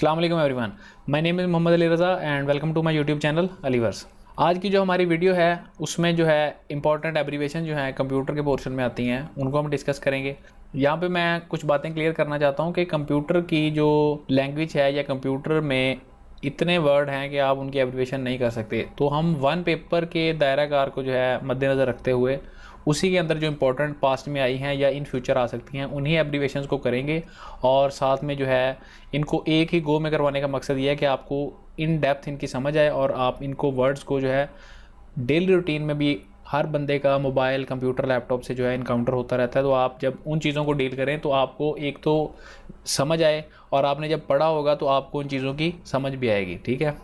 अस्सलाम वालेकुम everyone, my name is Mohammad Ali Raza and welcome to my YouTube channel Aliverse. आज की जो हमारी वीडियो है उसमें जो है इंपॉर्टेंट एब्रीवेशन जो है कंप्यूटर के पोर्शन में आती हैं उनको हम डिस्कस करेंगे। यहाँ पे मैं कुछ बातें क्लियर करना चाहता हूँ कि कंप्यूटर की जो लैंग्वेज है या कंप्यूटर में इतने वर्ड हैं कि आप उनकी एब्रीवेशन नहीं कर सकते। तो हम वन पेपर के दायराकार को जो है मद्देनज़र रखते हुए उसी के अंदर जो इंपॉर्टेंट पास्ट में आई हैं या इन फ्यूचर आ सकती हैं उन्हीं एब्रीवेशंस को करेंगे। और साथ में जो है इनको एक ही गो में करवाने का मकसद ये है कि आपको इन डेप्थ इनकी समझ आए और आप इनको वर्ड्स को जो है डेली रूटीन में भी हर बंदे का मोबाइल कंप्यूटर लैपटॉप से जो है इनकाउंटर होता रहता है। तो आप जब उन चीज़ों को डील करें तो आपको एक तो समझ आए और आपने जब पढ़ा होगा तो आपको उन चीज़ों की समझ भी आएगी। ठीक है,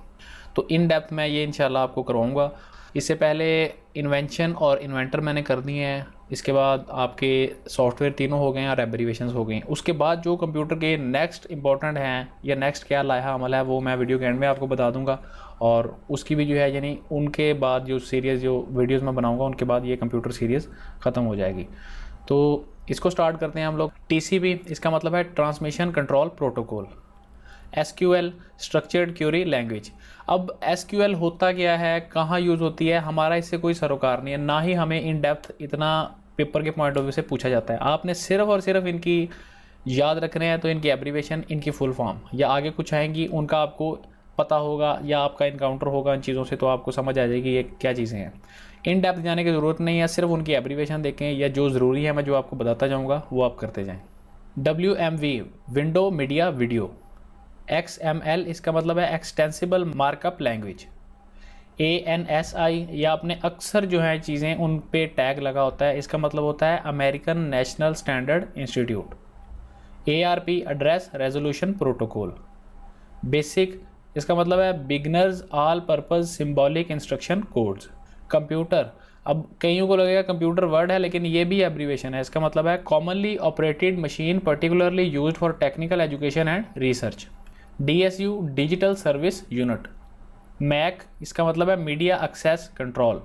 तो इन डेप्थ मैं ये इंशाल्लाह आपको करवाऊँगा। इससे पहले इन्वेंशन और इन्वेंटर मैंने कर दिए हैं, इसके बाद आपके सॉफ्टवेयर तीनों हो गए हैं और एब्रीवेशंस हो गई। उसके बाद जो कंप्यूटर के नेक्स्ट इंपॉर्टेंट हैं या नेक्स्ट क्या लाया अमल है वो मैं वीडियो के एंड में आपको बता दूंगा। और उसकी भी जो है यानी उनके बाद जो सीरीज़ जो वीडियोस मैं बनाऊंगा उनके बाद ये कंप्यूटर सीरीज़ ख़त्म हो जाएगी। तो इसको स्टार्ट करते हैं हम लोग। TCP इसका मतलब है transmission control protocol. SQL structured query language. अब SQL होता क्या है, कहाँ यूज़ होती है, हमारा इससे कोई सरोकार नहीं है, ना ही हमें इन डेप्थ इतना पेपर के पॉइंट ऑफ व्यू से पूछा जाता है। आपने सिर्फ और सिर्फ इनकी याद रखने हैं तो इनकी एब्रीवेशन, इनकी फुल फॉर्म या आगे कुछ आएंगी उनका आपको पता होगा या आपका इनकाउंटर होगा इन चीज़ों से तो आपको समझ आ जाएगी ये क्या चीज़ें हैं। इन डेप्थ जाने की ज़रूरत नहीं है, सिर्फ उनकी एब्रीवेशन देखें या जो ज़रूरी है मैं जो आपको बताता जाऊँगा वो आप करते जाएँ। WMV window media video. XML इसका मतलब है एक्सटेंसिबल मार्कअप लैंग्वेज। ANSI या आपने अक्सर जो है चीज़ें उन पे टैग लगा होता है, इसका मतलब होता है American national standard institute. ARP address resolution protocol. Basic इसका मतलब है beginners all purpose symbolic instruction codes. Computer, अब कईयों को लगेगा कंप्यूटर वर्ड है लेकिन ये भी एब्रीवेशन है, इसका मतलब है commonly operated machine particularly used for technical education and research. DSU digital service unit. MAC इसका मतलब है media access control.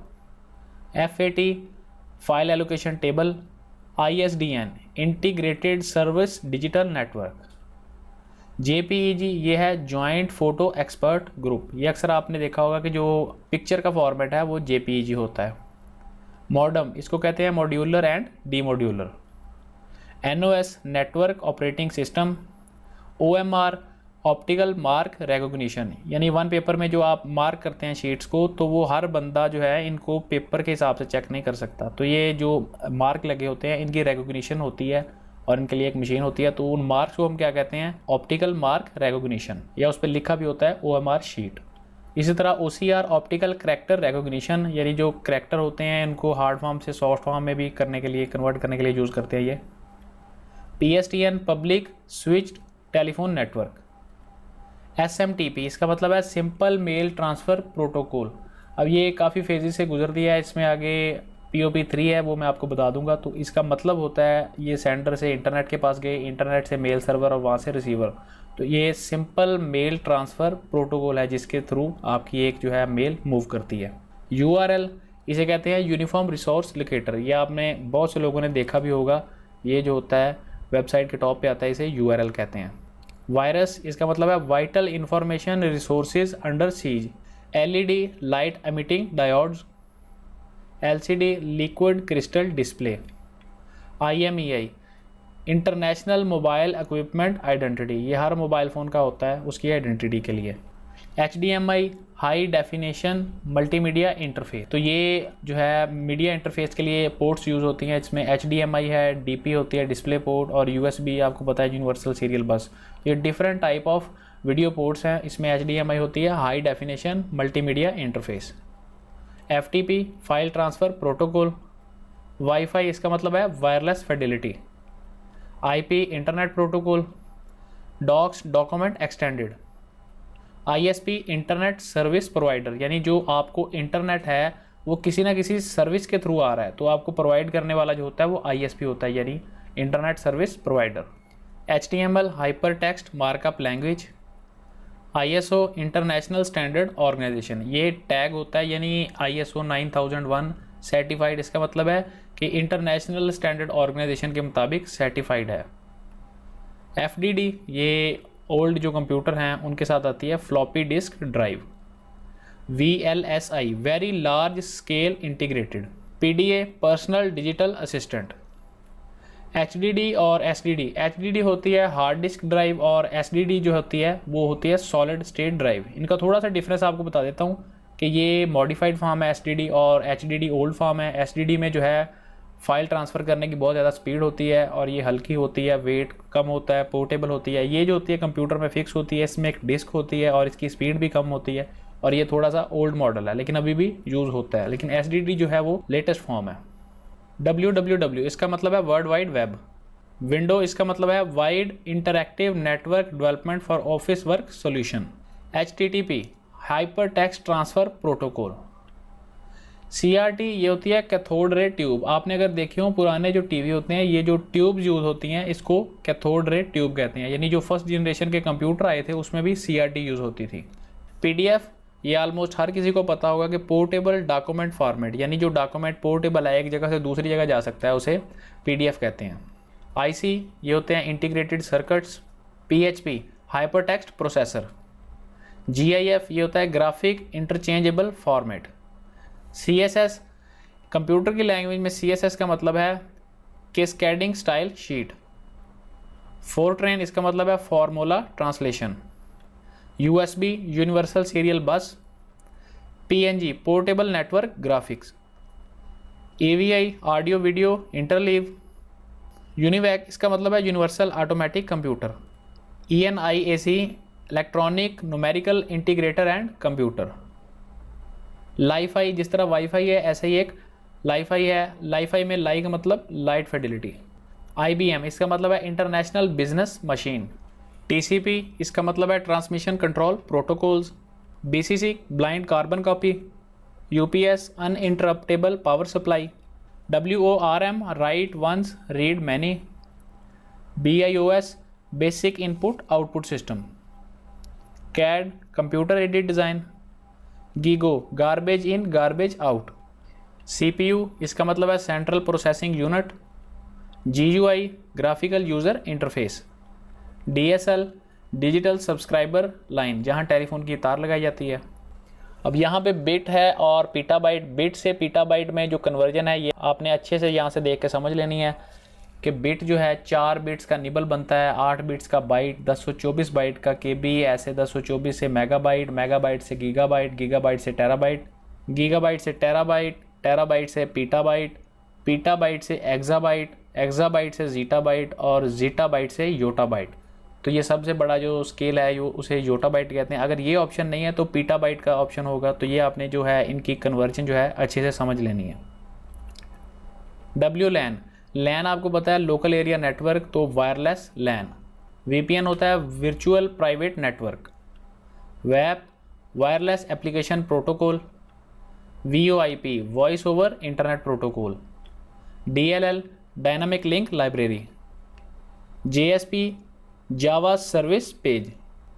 FAT file allocation table. ISDN integrated service digital network. JPEG ये है जॉइंट फोटो एक्सपर्ट ग्रुप। ये अक्सर आपने देखा होगा कि जो पिक्चर का फॉर्मेट है वो JPEG होता है। मॉडम इसको कहते हैं modular and demodular. NOS network operating system. OMR optical mark recognition, यानी वन पेपर में जो आप मार्क करते हैं शीट्स को तो वो हर बंदा जो है इनको पेपर के हिसाब से चेक नहीं कर सकता। तो ये जो मार्क लगे होते हैं इनकी रिकॉग्निशन होती है और इनके लिए एक मशीन होती है। तो उन मार्क्स को हम क्या कहते हैं, ऑप्टिकल मार्क रिकॉग्निशन, या उस पर लिखा भी होता है OMR शीट। इसी तरह OCR ऑप्टिकल करैक्टर रिकॉग्निशन, यानी जो करैक्टर होते हैं इनको हार्ड फॉर्म से सॉफ्ट फॉर्म में भी करने के लिए, कन्वर्ट करने के लिए यूज़ करते हैं ये। PSTN public switched telephone network. SMTP इसका मतलब है सिंपल मेल ट्रांसफ़र प्रोटोकॉल। अब ये काफ़ी फेजेस से गुजर दिया है, इसमें आगे POP3 है वो मैं आपको बता दूंगा। तो इसका मतलब होता है ये सेंडर से इंटरनेट के पास गए, इंटरनेट से मेल सर्वर और वहाँ से रिसीवर। तो ये सिंपल मेल ट्रांसफ़र प्रोटोकॉल है जिसके थ्रू आपकी एक जो है मेल मूव करती है। URL इसे कहते हैं यूनिफॉर्म रिसोर्स लोकेटर। ये आपने बहुत से लोगों ने देखा भी होगा, ये जो होता है वेबसाइट के टॉप पे आता है, इसे URL कहते हैं। वायरस इसका मतलब है vital information resources under seize. LED light emitting diodes. LCD liquid crystal display. IMEI international mobile equipment identity, ये हर मोबाइल फ़ोन का होता है उसकी आइडेंटिटी के लिए। HDMI high definition multimedia interface, तो ये जो है मीडिया इंटरफेस के लिए पोर्ट्स यूज़ होती हैं। इसमें HDMI है, DP होती है डिस्प्ले पोर्ट, और USB आपको पता है यूनिवर्सल सीरियल बस। ये different type of video ports हैं। इसमें HDMI होती है high definition multimedia interface. FTP file transfer protocol. Wifi इसका मतलब है wireless fidelity. IP internet protocol. Docs document extended. ISP internet service provider, यानी जो आपको इंटरनेट है वो किसी ना किसी सर्विस के थ्रू आ रहा है तो आपको प्रोवाइड करने वाला जो होता है वो ISP होता है, यानी internet service provider. HTML hyper text markup language. ISO international standard organisation, ये टैग होता है, यानी ISO 9001 सर्टिफाइड, इसका मतलब है कि इंटरनेशनल स्टैंडर्ड ऑर्गेनाइजेशन के मुताबिक सर्टिफाइड है। FDD ये ओल्ड जो कंप्यूटर हैं उनके साथ आती है floppy disk drive. VLSI very large scale integrated. PDA personal digital assistant. HDD और SDD, HDD होती है हार्ड डिस्क ड्राइव और SDD जो होती है वो होती है सॉलिड स्टेट ड्राइव। इनका थोड़ा सा डिफरेंस आपको बता देता हूँ कि ये मॉडिफाइड फॉर्म है SDD और HDD ओल्ड फॉर्म है। SDD में जो है फाइल ट्रांसफ़र करने की बहुत ज़्यादा स्पीड होती है और ये हल्की होती है, वेट कम होता है, पोर्टेबल होती है। ये जो होती है कंप्यूटर में फिक्स होती है, इसमें एक डिस्क होती है और इसकी स्पीड भी कम होती है और ये थोड़ा सा ओल्ड मॉडल है लेकिन अभी भी यूज़ होता है। लेकिन SDD जो है वो लेटेस्ट फॉर्म है। WWW इसका मतलब है वर्ल्ड वाइड वेब। विंडो इसका मतलब है wide interactive network development for office work solution. HTTP hyper text transfer protocol. CRT ये होती है कैथोड रे ट्यूब। आपने अगर देखे हो पुराने जो टीवी होते हैं, ये जो ट्यूब यूज़ होती हैं इसको कैथोड रे ट्यूब कहते हैं। यानी जो फर्स्ट जनरेशन के कंप्यूटर आए थे उसमें भी CRT यूज़ होती थी। PDF ये ऑलमोस्ट हर किसी को पता होगा कि पोर्टेबल डॉक्यूमेंट फॉर्मेट, यानी जो डॉक्यूमेंट पोर्टेबल है, एक जगह से दूसरी जगह जा सकता है, उसे PDF कहते हैं। IC ये होते हैं integrated circuits. PHP hyper text processor. GIF ये होता है graphic interchangeable format. CSS computer की लैंग्वेज में CSS का मतलब है कैस्केडिंग स्टाइल शीट। फोर्ट्रेन इसका मतलब है formula translation. USB universal serial बस। PNG portable network graphics. AVI audio video interleave. UNIVAC इसका मतलब है universal automatic computer. ENIAC electronic numerical integrator and computer. Li-Fi जिस तरह वाईफाई है ऐसे ही एक लाईफाई है। लाईफाई में लाई का मतलब लाइट फिडेलिटी। IBM इसका मतलब है इंटरनेशनल बिजनेस मशीन। TCP इसका मतलब है transmission control protocols. BCC blind carbon copy. UPS uninterruptible power supply. WORM write once read many. BIOS basic input output system. CAD computer aided design. GIGO garbage in garbage out. CPU इसका मतलब है central processing unit. GUI graphical user interface. DSL digital subscriber line, जहां telephone की तार लगाई जाती है। अब यहाँ पे बिट है और पीटाबाइट। बिट से पीटाबाइट में जो कन्वर्जन है ये आपने अच्छे से यहाँ से देख के समझ लेनी है कि बिट जो है 4 बिट्स का निबल बनता है, 8 बिट्स का बाइट, 1024 बाइट का KB, ऐसे 1024 से मेगाबाइट, मेगाबाइट से गीगाबाइट, गीगाबाइट से टेराबाइट, गीगाबाइट से टेराबाइट, टेराबाइट से पीटाबाइट, पीटाबाइट से एक्साबाइट, एक्साबाइट से जीटाबाइट और जीटाबाइट से योटाबाइट। तो ये सबसे बड़ा जो स्केल है उसे योटाबाइट कहते हैं। अगर ये ऑप्शन नहीं है तो पीटाबाइट का ऑप्शन होगा। तो ये आपने जो है इनकी कन्वर्जन जो है अच्छे से समझ लेनी है। WLAN लैन आपको पता है लोकल एरिया नेटवर्क, तो वायरलेस लैन। VPN होता है virtual private network. Web wireless application protocol. VoIP voice over internet protocol. DLL dynamic link library. JSP जावा सर्विस पेज।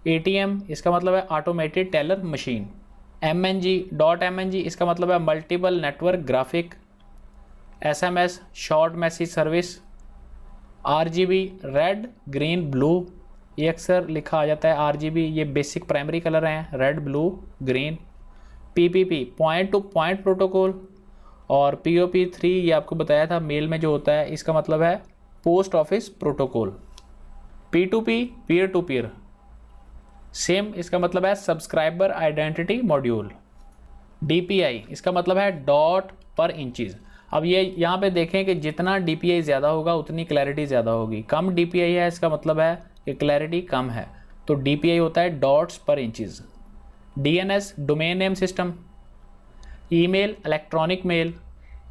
ATM इसका मतलब है ऑटोमेटेड टेलर मशीन। MNG इसका मतलब है multiple network graphic. SMS short message service. RGB red green blue, ये अक्सर लिखा आ जाता है RGB, ये बेसिक प्राइमरी कलर हैं, red blue green. PPP point two point protocol और POP3 ये आपको बताया था मेल में जो होता है, इसका मतलब है post office protocol. P2P peer to peer same, इसका मतलब है सब्सक्राइबर आइडेंटिटी मॉड्यूल। DPI इसका मतलब है डॉट पर इंचज़। अब ये यहाँ पे देखें कि जितना DPI ज़्यादा होगा उतनी क्लैरिटी ज़्यादा होगी। कम DPI है इसका मतलब है कि क्लैरिटी कम है, तो DPI होता है dots per inches. DNS domain name system. Email electronic mail.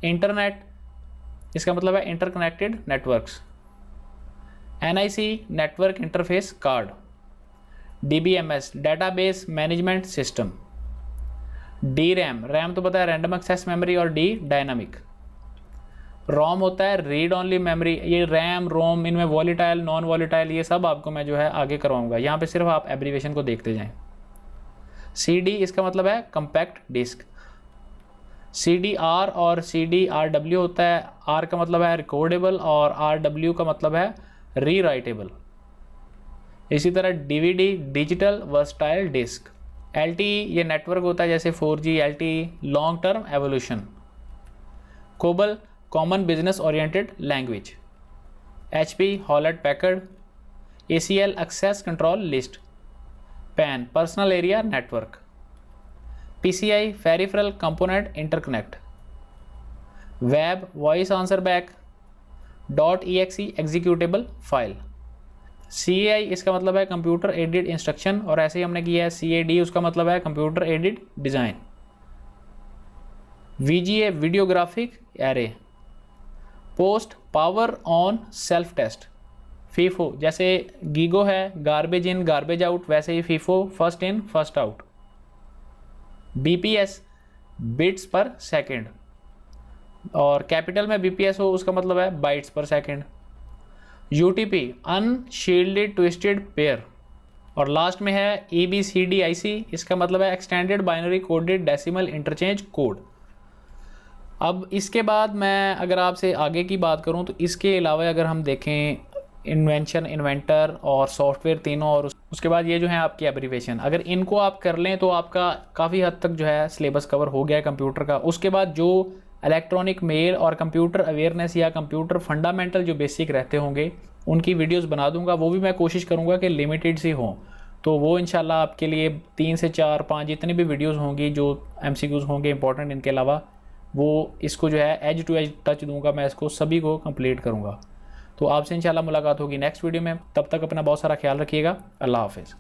Internet इसका मतलब है interconnected networks. NIC network interface card. DBMS database management system. DRAM RAM तो पता है रैंडम एक्सेस मेमोरी और D डायनामिक। ROM होता है रीड ओनली मेमोरी। ये रैम रोम इनमें वॉलीटाइल नॉन वॉलीटाइल ये सब आपको मैं जो है आगे करवाऊंगा, यहाँ पे सिर्फ आप एब्रीविएशन को देखते जाएं। CD इसका मतलब है कम्पैक्ट डिस्क। CDR और CDRW होता है, R का मतलब है रिकॉर्डेबल और RW का मतलब है रीराइटेबल। इसी तरह DVD digital versatile disc. LTE ये नेटवर्क होता है जैसे 4G, LTE long term evolution. COBOL common business oriented language. HP Hewlett Packard. ACL access control list. PAN personal area network. PCI peripheral component interconnect. Web voice answer back. .exe executable file. CAI इसका मतलब है computer aided instruction, और ऐसे ही हमने किया है CAD, उसका मतलब है computer aided design. VGA videographic array. Post power on self test. FIFO जैसे गीगो है गार्बेज इन गार्बेज आउट, वैसे ही FIFO first in first out. BPS bits पर सेकेंड, और कैपिटल में BPS हो उसका मतलब है बाइट्स पर second. UTP unshielded twisted pair, और लास्ट में है EBCDIC, इसका मतलब है extended binary coded decimal interchange code. अब इसके बाद मैं अगर आपसे आगे की बात करूं तो इसके अलावा अगर हम देखें इन्वेंशन, इन्वेंटर और सॉफ्टवेयर तीनों, और उसके बाद ये जो है आपकी एब्रीवेशन, अगर इनको आप कर लें तो आपका काफ़ी हद तक जो है सिलेबस कवर हो गया है कंप्यूटर का। उसके बाद जो इलेक्ट्रॉनिक मेल और कंप्यूटर अवेयरनेस या कंप्यूटर फंडामेंटल जो बेसिक रहते होंगे उनकी वीडियोस बना दूंगा, वो भी मैं कोशिश करूंगा कि लिमिटेड सी हों, तो वो इंशाल्लाह आपके लिए 3 से 4 5 जितनी भी वीडियोस होंगी जो MCQs होंगे इंपॉर्टेंट, इनके अलावा वो इसको जो है एज टू एज टच दूंगा, मैं इसको सभी को कंप्लीट करूंगा। तो आपसे इंशाल्लाह मुलाकात होगी नेक्स्ट वीडियो में, तब तक अपना बहुत सारा ख्याल रखिएगा। अल्लाह हाफिज़।